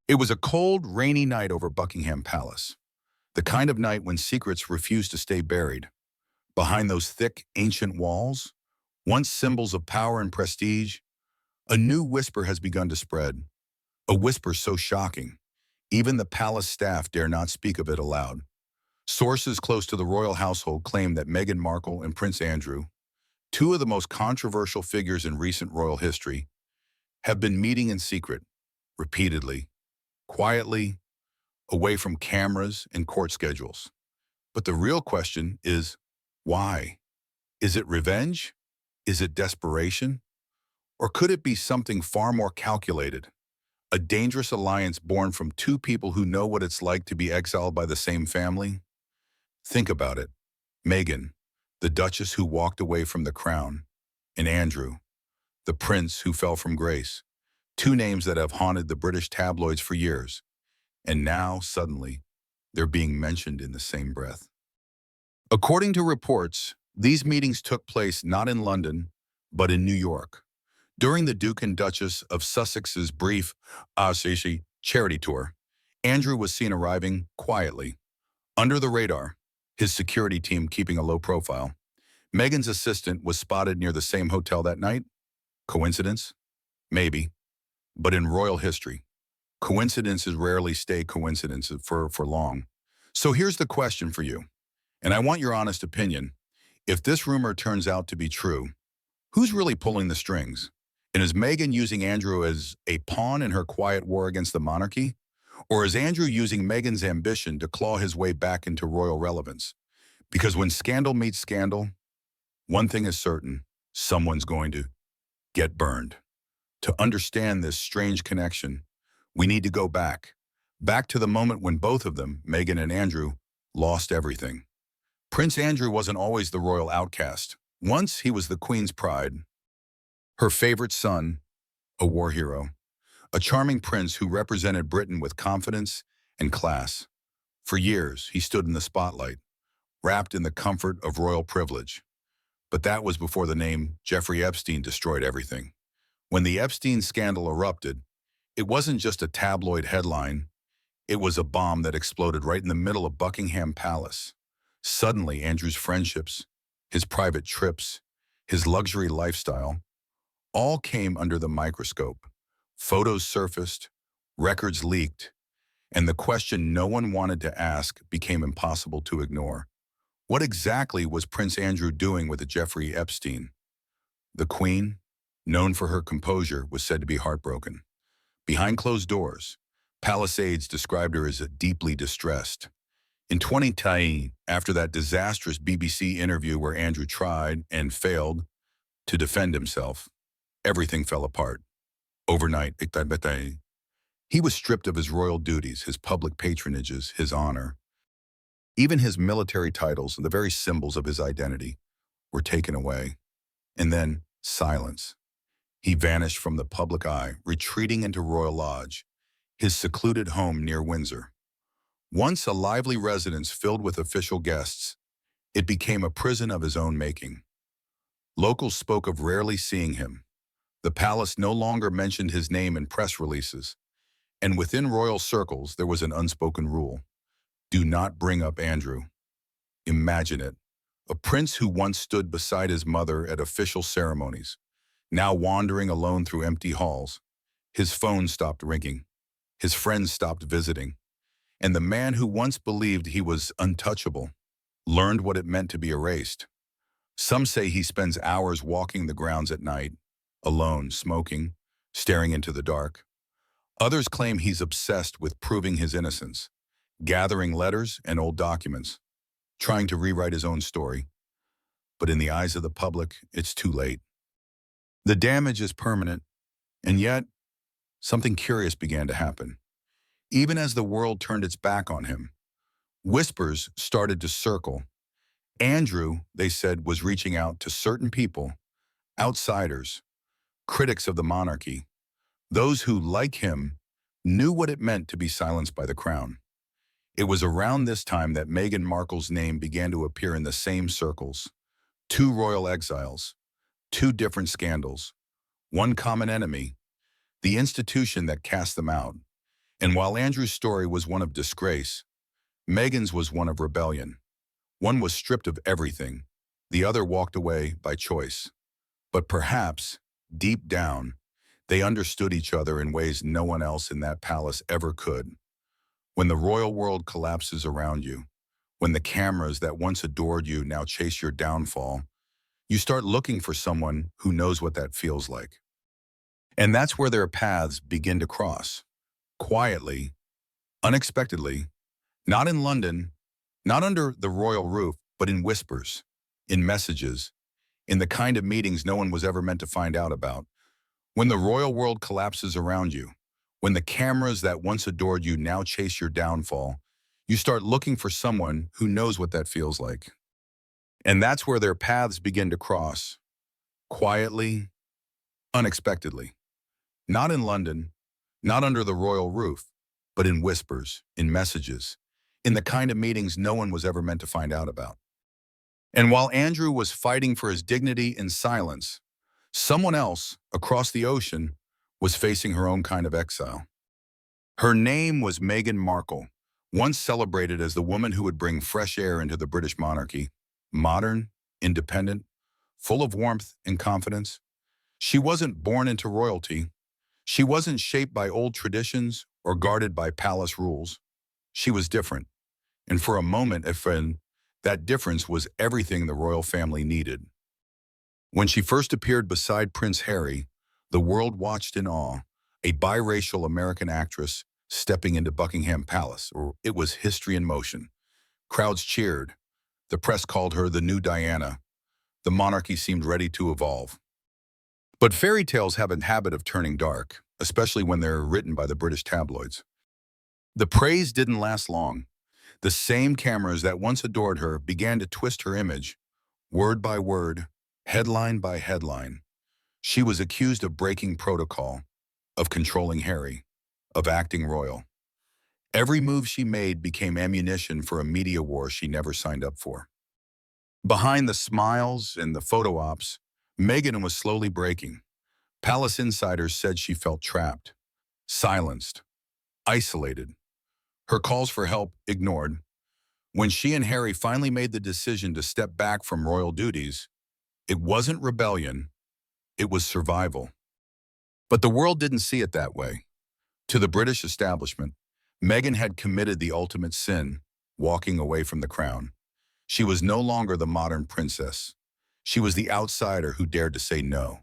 It was a cold, rainy night over Buckingham Palace, the kind of night when secrets refuse to stay buried. Behind those thick, ancient walls, once symbols of power and prestige, a new whisper has begun to spread, a whisper so shocking, even the palace staff dare not speak of it aloud. Sources close to the royal household claim that Meghan Markle and Prince Andrew, two of the most controversial figures in recent royal history, have been meeting in secret, repeatedly, quietly, away from cameras and court schedules. But the real question is, why? Is it revenge? Is it desperation? Or could it be something far more calculated? A dangerous alliance born from two people who know what it's like to be exiled by the same family? Think about it. Meghan, the Duchess who walked away from the crown, and Andrew, the prince who fell from grace. Two names that have haunted the British tabloids for years. And now, suddenly, they're being mentioned in the same breath. According to reports, these meetings took place not in London, but in New York. During the Duke and Duchess of Sussex's brief Assisi charity tour, Andrew was seen arriving quietly, under the radar, his security team keeping a low profile. Meghan's assistant was spotted near the same hotel that night. Coincidence? Maybe. But in royal history, coincidences rarely stay coincidences for long. So here's the question for you, and I want your honest opinion. If this rumor turns out to be true, who's really pulling the strings? And is Meghan using Andrew as a pawn in her quiet war against the monarchy? Or is Andrew using Meghan's ambition to claw his way back into royal relevance? Because when scandal meets scandal, one thing is certain, someone's going to get burned. To understand this strange connection, we need to go back to the moment when both of them, Meghan and Andrew, lost everything. Prince Andrew wasn't always the royal outcast. Once he was the Queen's pride, her favorite son, a war hero, a charming prince who represented Britain with confidence and class. For years, he stood in the spotlight, wrapped in the comfort of royal privilege. But that was before the name Jeffrey Epstein destroyed everything. When the Epstein scandal erupted, it wasn't just a tabloid headline, it was a bomb that exploded right in the middle of Buckingham Palace. Suddenly, Andrew's friendships, his private trips, his luxury lifestyle, all came under the microscope. Photos surfaced, records leaked, and the question no one wanted to ask became impossible to ignore. What exactly was Prince Andrew doing with a Jeffrey Epstein? The Queen, known for her composure, was said to be heartbroken. Behind closed doors, palace aides described her as deeply distressed. In 2010, after that disastrous BBC interview where Andrew tried and failed to defend himself, everything fell apart. Overnight, he was stripped of his royal duties, his public patronages, his honor. Even his military titles, the very symbols of his identity, were taken away. And then, silence. He vanished from the public eye, retreating into Royal Lodge, his secluded home near Windsor. Once a lively residence filled with official guests, it became a prison of his own making. Locals spoke of rarely seeing him. The palace no longer mentioned his name in press releases, and within royal circles there was an unspoken rule. Do not bring up Andrew. Imagine it. A prince who once stood beside his mother at official ceremonies, now wandering alone through empty halls. His phone stopped ringing. His friends stopped visiting. And the man who once believed he was untouchable learned what it meant to be erased. Some say he spends hours walking the grounds at night, alone, smoking, staring into the dark. Others claim he's obsessed with proving his innocence, gathering letters and old documents, trying to rewrite his own story. But in the eyes of the public, it's too late. The damage is permanent, and yet, something curious began to happen. Even as the world turned its back on him, whispers started to circle. Andrew, they said, was reaching out to certain people, outsiders, critics of the monarchy, those who, like him, knew what it meant to be silenced by the crown. It was around this time that Meghan Markle's name began to appear in the same circles. Two royal exiles, two different scandals, one common enemy, the institution that cast them out. And while Andrew's story was one of disgrace, Meghan's was one of rebellion. One was stripped of everything. The other walked away by choice. But perhaps, deep down, they understood each other in ways no one else in that palace ever could. When the royal world collapses around you, when the cameras that once adored you now chase your downfall, you start looking for someone who knows what that feels like. And that's where their paths begin to cross. Quietly, unexpectedly, not in London, not under the royal roof, but in whispers, in messages, in the kind of meetings no one was ever meant to find out about. When the royal world collapses around you, when the cameras that once adored you now chase your downfall, you start looking for someone who knows what that feels like. And that's where their paths begin to cross. Quietly, unexpectedly. Not in London, not under the royal roof, but in whispers, in messages, in the kind of meetings no one was ever meant to find out about. And while Andrew was fighting for his dignity in silence, someone else, across the ocean, was facing her own kind of exile. Her name was Meghan Markle, once celebrated as the woman who would bring fresh air into the British monarchy. Modern, independent, full of warmth and confidence. She wasn't born into royalty. She wasn't shaped by old traditions or guarded by palace rules. She was different. And for a moment, a friend, that difference was everything the royal family needed. When she first appeared beside Prince Harry, the world watched in awe, a biracial American actress stepping into Buckingham Palace, or it was history in motion. Crowds cheered. The press called her the new Diana. The monarchy seemed ready to evolve. But fairy tales have a habit of turning dark, especially when they're written by the British tabloids. The praise didn't last long. The same cameras that once adored her began to twist her image, word by word, headline by headline. She was accused of breaking protocol, of controlling Harry, of acting royal. Every move she made became ammunition for a media war she never signed up for. Behind the smiles and the photo ops, Meghan was slowly breaking. Palace insiders said she felt trapped, silenced, isolated. Her calls for help ignored. When she and Harry finally made the decision to step back from royal duties, it wasn't rebellion, it was survival. But the world didn't see it that way. To the British establishment, Meghan had committed the ultimate sin, walking away from the crown. She was no longer the modern princess. She was the outsider who dared to say no.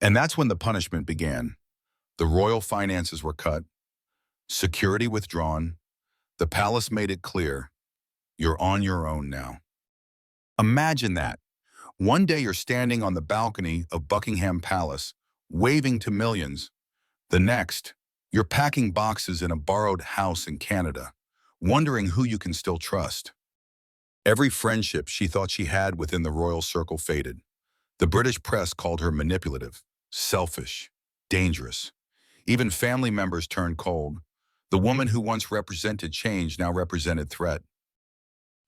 And that's when the punishment began. The royal finances were cut, security withdrawn. The palace made it clear, you're on your own now. Imagine that. One day you're standing on the balcony of Buckingham Palace, waving to millions. The next, you're packing boxes in a borrowed house in Canada, wondering who you can still trust. Every friendship she thought she had within the royal circle faded. The British press called her manipulative, selfish, dangerous. Even family members turned cold. The woman who once represented change now represented threat.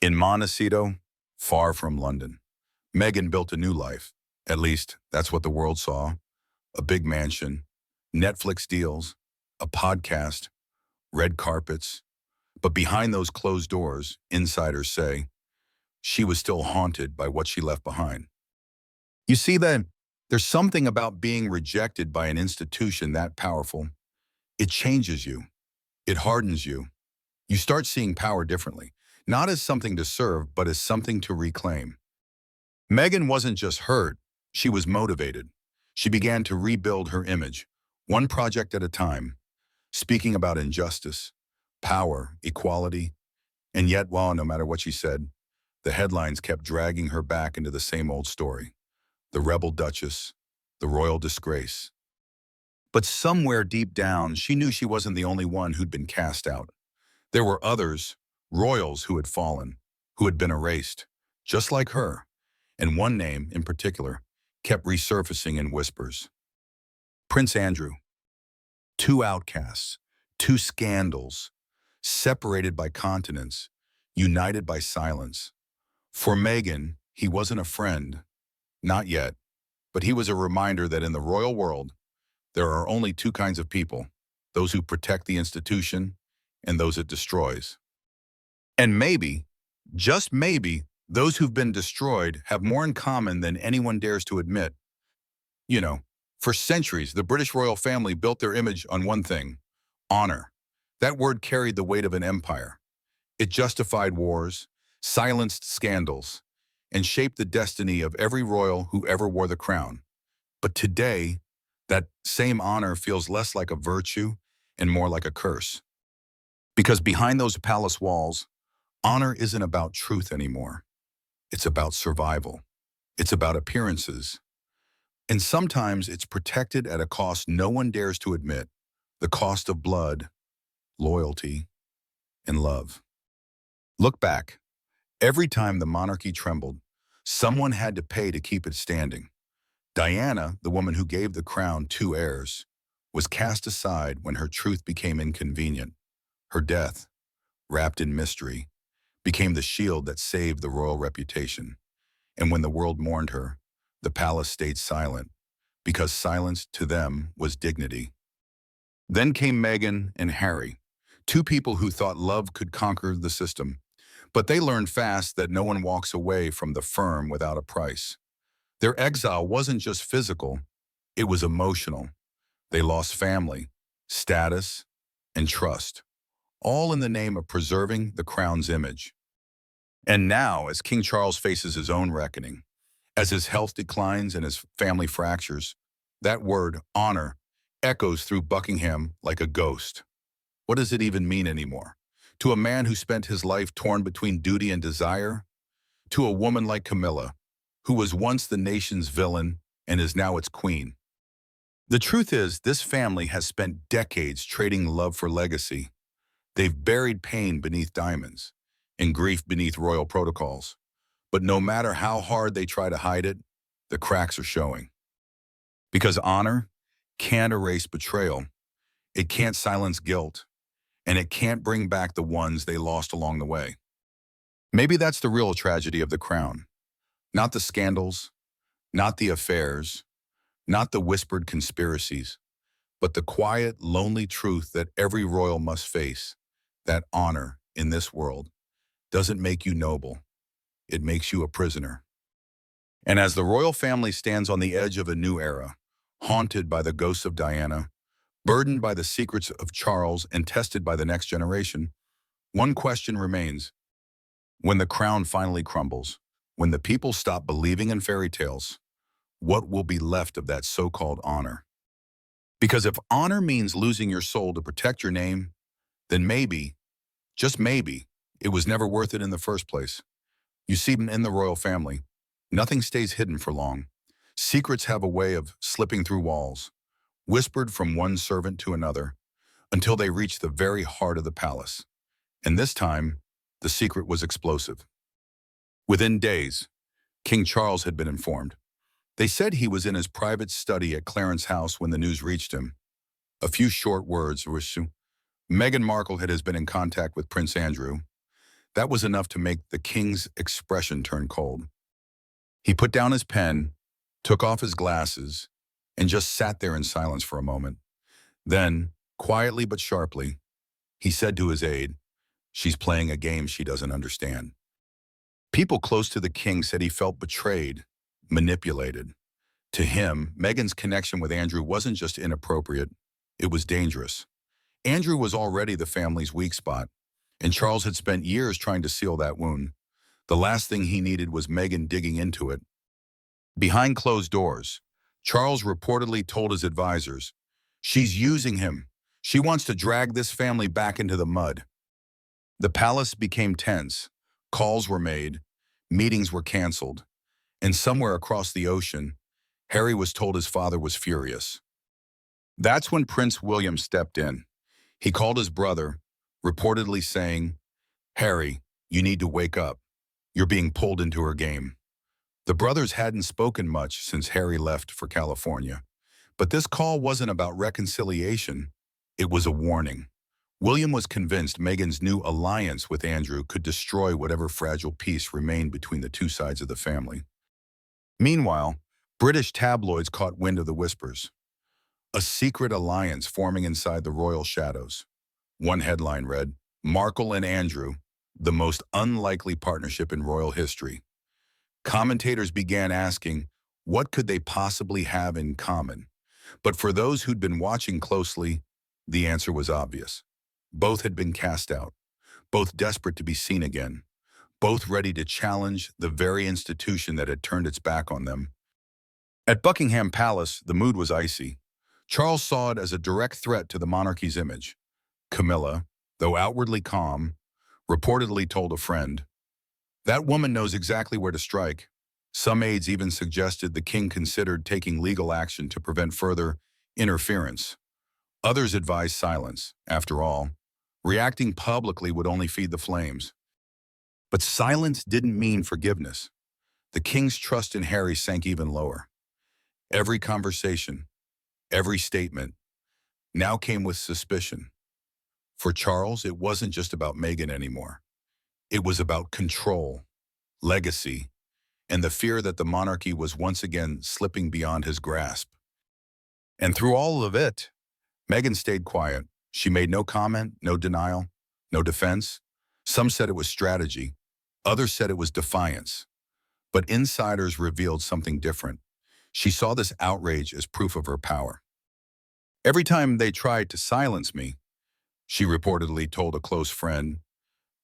In Montecito, far from London, Meghan built a new life. At least, that's what the world saw. A big mansion, Netflix deals, a podcast, red carpets. But behind those closed doors, insiders say, she was still haunted by what she left behind. You see then, there's something about being rejected by an institution that powerful. It changes you. It hardens you. You start seeing power differently, not as something to serve, but as something to reclaim. Meghan wasn't just hurt, she was motivated. She began to rebuild her image, one project at a time, speaking about injustice, power, equality. And yet, well, no matter what she said, the headlines kept dragging her back into the same old story. The rebel duchess, the royal disgrace. But somewhere deep down, she knew she wasn't the only one who'd been cast out. There were others, royals who had fallen, who had been erased, just like her. And one name, in particular, kept resurfacing in whispers. Prince Andrew. Two outcasts, two scandals, separated by continents, united by silence. For Meghan, he wasn't a friend, not yet, but he was a reminder that in the royal world, there are only two kinds of people, those who protect the institution, and those it destroys. And maybe, just maybe, those who've been destroyed have more in common than anyone dares to admit. You know, for centuries, the British royal family built their image on one thing: honor. That word carried the weight of an empire. It justified wars, silenced scandals, and shaped the destiny of every royal who ever wore the crown. But today, that same honor feels less like a virtue and more like a curse. Because behind those palace walls, honor isn't about truth anymore. It's about survival. It's about appearances. And sometimes it's protected at a cost no one dares to admit: the cost of blood, loyalty, and love. Look back. Every time the monarchy trembled, someone had to pay to keep it standing. Diana, the woman who gave the crown two heirs, was cast aside when her truth became inconvenient. Her death, wrapped in mystery, became the shield that saved the royal reputation. And when the world mourned her, the palace stayed silent, because silence to them was dignity. Then came Meghan and Harry, two people who thought love could conquer the system. But they learned fast that no one walks away from the firm without a price. Their exile wasn't just physical, it was emotional. They lost family, status, and trust, all in the name of preserving the crown's image. And now, as King Charles faces his own reckoning, as his health declines and his family fractures, that word, honor, echoes through Buckingham like a ghost. What does it even mean anymore? To a man who spent his life torn between duty and desire? To a woman like Camilla, who was once the nation's villain and is now its queen? The truth is, this family has spent decades trading love for legacy. They've buried pain beneath diamonds and grief beneath royal protocols. But no matter how hard they try to hide it, the cracks are showing. Because honor can't erase betrayal, it can't silence guilt, and it can't bring back the ones they lost along the way. Maybe that's the real tragedy of the crown. Not the scandals, not the affairs, not the whispered conspiracies, but the quiet, lonely truth that every royal must face: that honor in this world doesn't make you noble, it makes you a prisoner. And as the royal family stands on the edge of a new era, haunted by the ghosts of Diana, burdened by the secrets of Charles, and tested by the next generation, one question remains: when the crown finally crumbles, when the people stop believing in fairy tales, what will be left of that so-called honor? Because if honor means losing your soul to protect your name, then maybe, just maybe, it was never worth it in the first place. You see, in the royal family, nothing stays hidden for long. Secrets have a way of slipping through walls, whispered from one servant to another, until they reach the very heart of the palace. And this time, the secret was explosive. Within days, King Charles had been informed. They said he was in his private study at Clarence House when the news reached him. A few short words were, Meghan Markle has been in contact with Prince Andrew. That was enough to make the king's expression turn cold. He put down his pen, took off his glasses, and just sat there in silence for a moment. Then, quietly but sharply, he said to his aide, "She's playing a game she doesn't understand." People close to the king said he felt betrayed, manipulated. To him, Meghan's connection with Andrew wasn't just inappropriate, it was dangerous. Andrew was already the family's weak spot, and Charles had spent years trying to seal that wound. The last thing he needed was Meghan digging into it. Behind closed doors, Charles reportedly told his advisors, "She's using him. She wants to drag this family back into the mud." The palace became tense. Calls were made, meetings were canceled, and somewhere across the ocean, Harry was told his father was furious. That's when Prince William stepped in. He called his brother, reportedly saying, "Harry, you need to wake up. You're being pulled into her game." The brothers hadn't spoken much since Harry left for California. But this call wasn't about reconciliation. It was a warning. William was convinced Meghan's new alliance with Andrew could destroy whatever fragile peace remained between the two sides of the family. Meanwhile, British tabloids caught wind of the whispers. A secret alliance forming inside the royal shadows. One headline read, Markle and Andrew, the most unlikely partnership in royal history. Commentators began asking, what could they possibly have in common? But for those who'd been watching closely, the answer was obvious. Both had been cast out, both desperate to be seen again, both ready to challenge the very institution that had turned its back on them. At Buckingham Palace, the mood was icy. Charles saw it as a direct threat to the monarchy's image. Camilla, though outwardly calm, reportedly told a friend, "That woman knows exactly where to strike." Some aides even suggested the king considered taking legal action to prevent further interference. Others advised silence. After all, reacting publicly would only feed the flames. But silence didn't mean forgiveness. The king's trust in Harry sank even lower. Every conversation, every statement, now came with suspicion. For Charles, it wasn't just about Meghan anymore. It was about control, legacy, and the fear that the monarchy was once again slipping beyond his grasp. And through all of it, Meghan stayed quiet. She made no comment, no denial, no defense. Some said it was strategy. Others said it was defiance. But insiders revealed something different. She saw this outrage as proof of her power. Every time they tried to silence me, she reportedly told a close friend,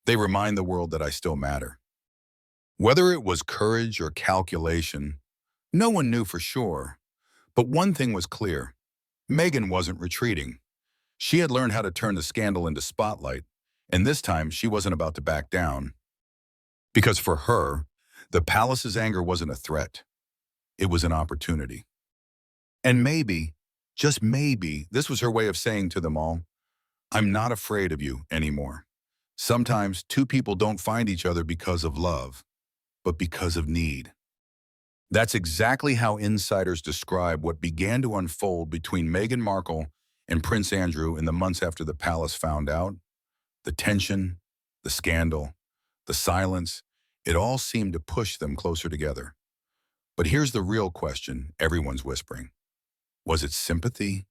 they remind the world that I still matter. Whether it was courage or calculation, no one knew for sure. But one thing was clear. Meghan wasn't retreating. She had learned how to turn the scandal into spotlight, and this time she wasn't about to back down. Because for her, the palace's anger wasn't a threat. It was an opportunity. And maybe, just maybe, this was her way of saying to them all, I'm not afraid of you anymore. Sometimes two people don't find each other because of love, but because of need. That's exactly how insiders describe what began to unfold between Meghan Markle and Prince Andrew in the months after the palace found out. The tension, the scandal, the silence, it all seemed to push them closer together. But here's the real question everyone's whispering. Was it sympathy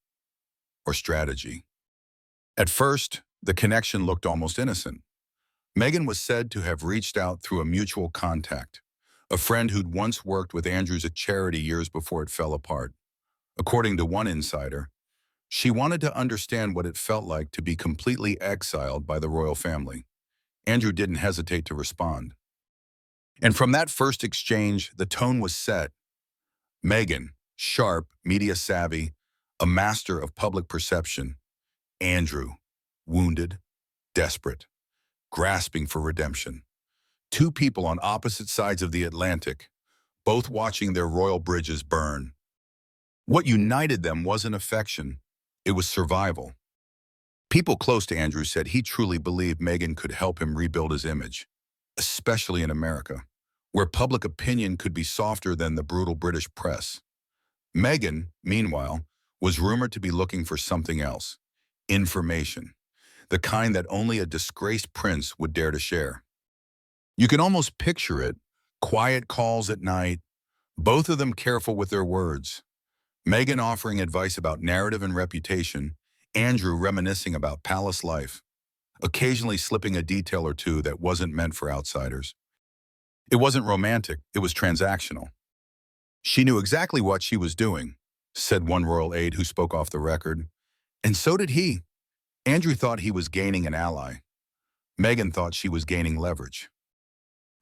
or strategy? At first, the connection looked almost innocent. Meghan was said to have reached out through a mutual contact, a friend who'd once worked with Andrew's at charity years before it fell apart. According to one insider, she wanted to understand what it felt like to be completely exiled by the royal family. Andrew didn't hesitate to respond. And from that first exchange, the tone was set. Meghan, sharp, media savvy, a master of public perception. Andrew, wounded, desperate, grasping for redemption. Two people on opposite sides of the Atlantic, both watching their royal bridges burn. What united them wasn't affection, it was survival. People close to Andrew said he truly believed Meghan could help him rebuild his image, especially in America, where public opinion could be softer than the brutal British press. Meghan, meanwhile, was rumored to be looking for something else, information, the kind that only a disgraced prince would dare to share. You can almost picture it, quiet calls at night, both of them careful with their words. Meghan offering advice about narrative and reputation, Andrew reminiscing about palace life, occasionally slipping a detail or two that wasn't meant for outsiders. It wasn't romantic, it was transactional. She knew exactly what she was doing, said one royal aide who spoke off the record. And so did he. Andrew thought he was gaining an ally. Meghan thought she was gaining leverage.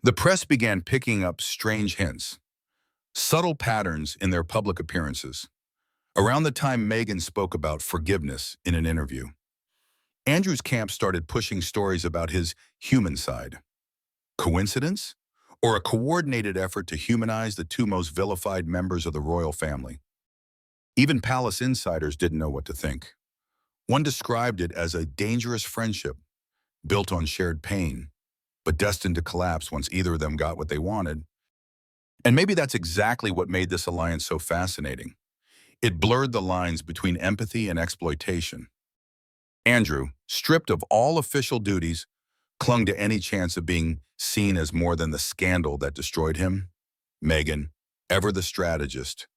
The press began picking up strange hints, subtle patterns in their public appearances. Around the time Meghan spoke about forgiveness in an interview, Andrew's camp started pushing stories about his human side. Coincidence? Or a coordinated effort to humanize the two most vilified members of the royal family? Even palace insiders didn't know what to think. One described it as a dangerous friendship, built on shared pain, but destined to collapse once either of them got what they wanted. And maybe that's exactly what made this alliance so fascinating. It blurred the lines between empathy and exploitation. Andrew, stripped of all official duties, clung to any chance of being seen as more than the scandal that destroyed him. Meghan, ever the strategist,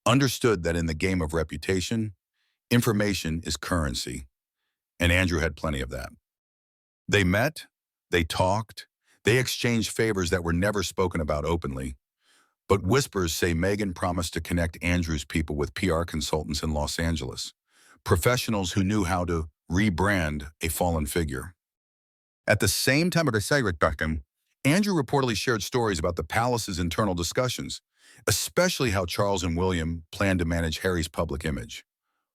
understood that in the game of reputation, Information is currency, and Andrew had plenty of that. They met, they talked, they exchanged favors that were never spoken about openly. But whispers say Meghan promised to connect Andrew's people with PR consultants in Los Angeles, professionals who knew how to rebrand a fallen figure. At the same time of the Beckham, Andrew reportedly shared stories about the palace's internal discussions, especially how Charles and William planned to manage Harry's public image.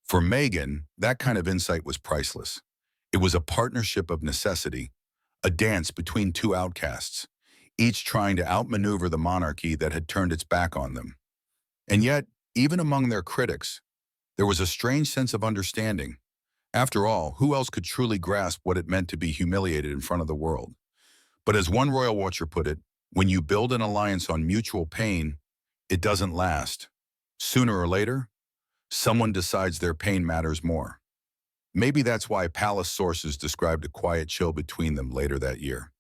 For Meghan, that kind of insight was priceless. It was a partnership of necessity, a dance between two outcasts, each trying to outmaneuver the monarchy that had turned its back on them. And yet, even among their critics, there was a strange sense of understanding. After all, who else could truly grasp what it meant to be humiliated in front of the world? But as one royal watcher put it, when you build an alliance on mutual pain, it doesn't last. Sooner or later, someone decides their pain matters more. Maybe that's why palace sources described a quiet chill between them later that year.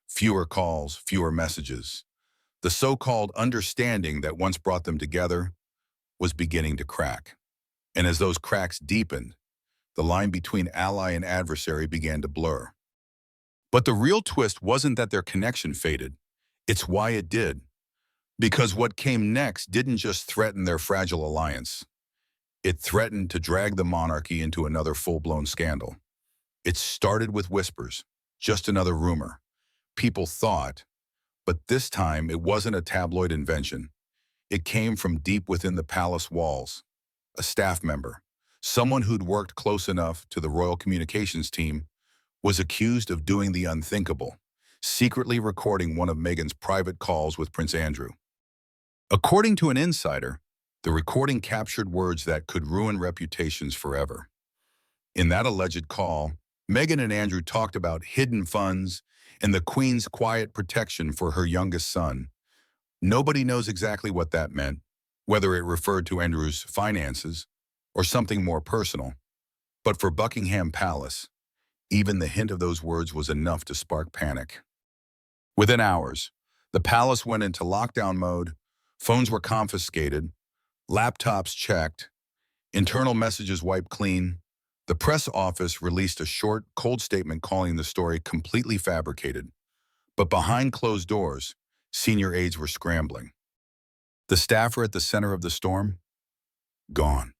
Fewer calls, fewer messages. The so-called understanding that once brought them together was beginning to crack. And as those cracks deepened, the line between ally and adversary began to blur. But the real twist wasn't that their connection faded. It's why it did. Because what came next didn't just threaten their fragile alliance. It threatened to drag the monarchy into another full-blown scandal. It started with whispers, just another rumor. People thought, but this time it wasn't a tabloid invention. It came from deep within the palace walls. A staff member, someone who'd worked close enough to the royal communications team, was accused of doing the unthinkable, secretly recording one of Meghan's private calls with Prince Andrew. According to an insider, the recording captured words that could ruin reputations forever. In that alleged call, Meghan and Andrew talked about hidden funds and the Queen's quiet protection for her youngest son. Nobody knows exactly what that meant, whether it referred to Andrew's finances or something more personal. But for Buckingham Palace, even the hint of those words was enough to spark panic. Within hours, the palace went into lockdown mode, phones were confiscated, laptops checked, internal messages wiped clean. The press office released a short, cold statement calling the story completely fabricated. But behind closed doors, senior aides were scrambling. The staffer at the center of the storm? Gone.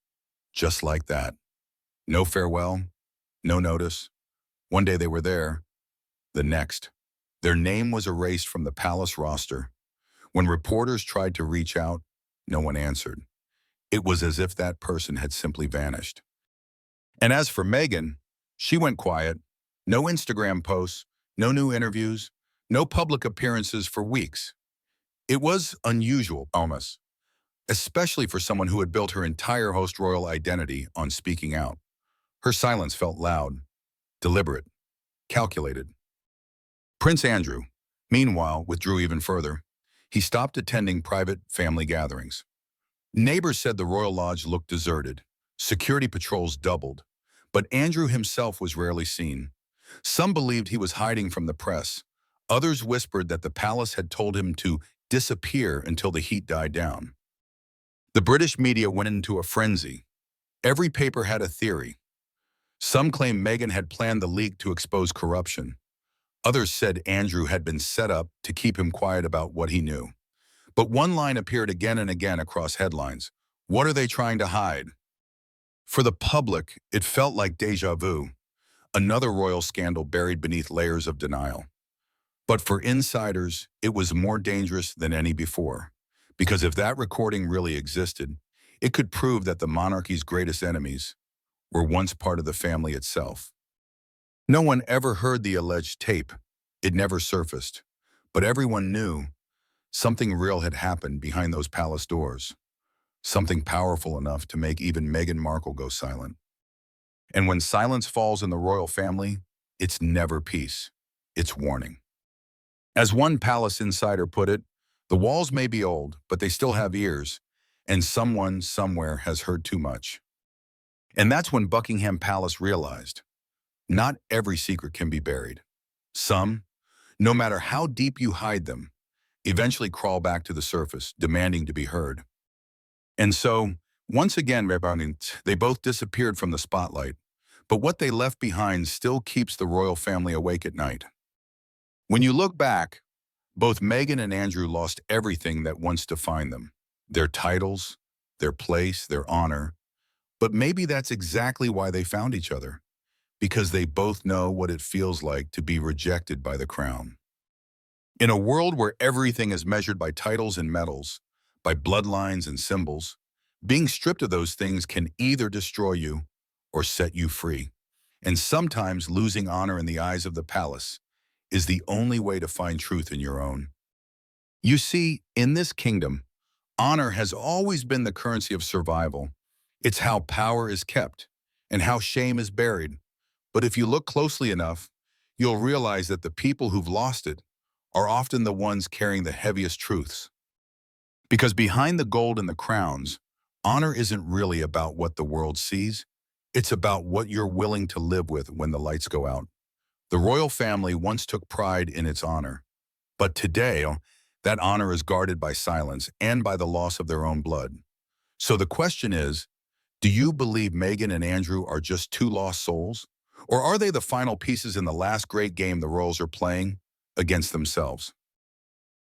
Just like that. No farewell, no notice. One day they were there, the next. Their name was erased from the palace roster. When reporters tried to reach out, no one answered. It was as if that person had simply vanished. And as for Meghan, she went quiet. No Instagram posts, no new interviews, no public appearances for weeks. It was unusual, almost, especially for someone who had built her entire host royal identity on speaking out. Her silence felt loud, deliberate, calculated. Prince Andrew, meanwhile, withdrew even further. He stopped attending private family gatherings. Neighbors said the Royal Lodge looked deserted. Security patrols doubled. But Andrew himself was rarely seen. Some believed he was hiding from the press. Others whispered that the palace had told him to disappear until the heat died down. The British media went into a frenzy. Every paper had a theory. Some claimed Meghan had planned the leak to expose corruption. Others said Andrew had been set up to keep him quiet about what he knew. But one line appeared again and again across headlines. What are they trying to hide? For the public, it felt like déjà vu, another royal scandal buried beneath layers of denial. But for insiders, it was more dangerous than any before, because if that recording really existed, it could prove that the monarchy's greatest enemies were once part of the family itself. No one ever heard the alleged tape. It never surfaced. But everyone knew something real had happened behind those palace doors. Something powerful enough to make even Meghan Markle go silent. And when silence falls in the royal family, it's never peace. It's warning. As one palace insider put it, the walls may be old, but they still have ears, and someone somewhere has heard too much. And that's when Buckingham Palace realized, not every secret can be buried. Some, no matter how deep you hide them, eventually crawl back to the surface, demanding to be heard. And so, Once again, they both disappeared from the spotlight, but what they left behind still keeps the royal family awake at night. When you look back, both Meghan and Andrew lost everything that once defined them. Their titles, their place, their honor. But maybe that's exactly why they found each other, because they both know what it feels like to be rejected by the crown. In a world where everything is measured by titles and medals, by bloodlines and symbols, being stripped of those things can either destroy you or set you free. And sometimes losing honor in the eyes of the palace is the only way to find truth in your own. You see, in this kingdom, honor has always been the currency of survival. It's how power is kept and how shame is buried. But if you look closely enough, you'll realize that the people who've lost it are often the ones carrying the heaviest truths. Because behind the gold and the crowns, honor isn't really about what the world sees. It's about what you're willing to live with when the lights go out. The royal family once took pride in its honor, but today, that honor is guarded by silence and by the loss of their own blood. So the question is, do you believe Meghan and Andrew are just two lost souls? Or are they the final pieces in the last great game the royals are playing against themselves?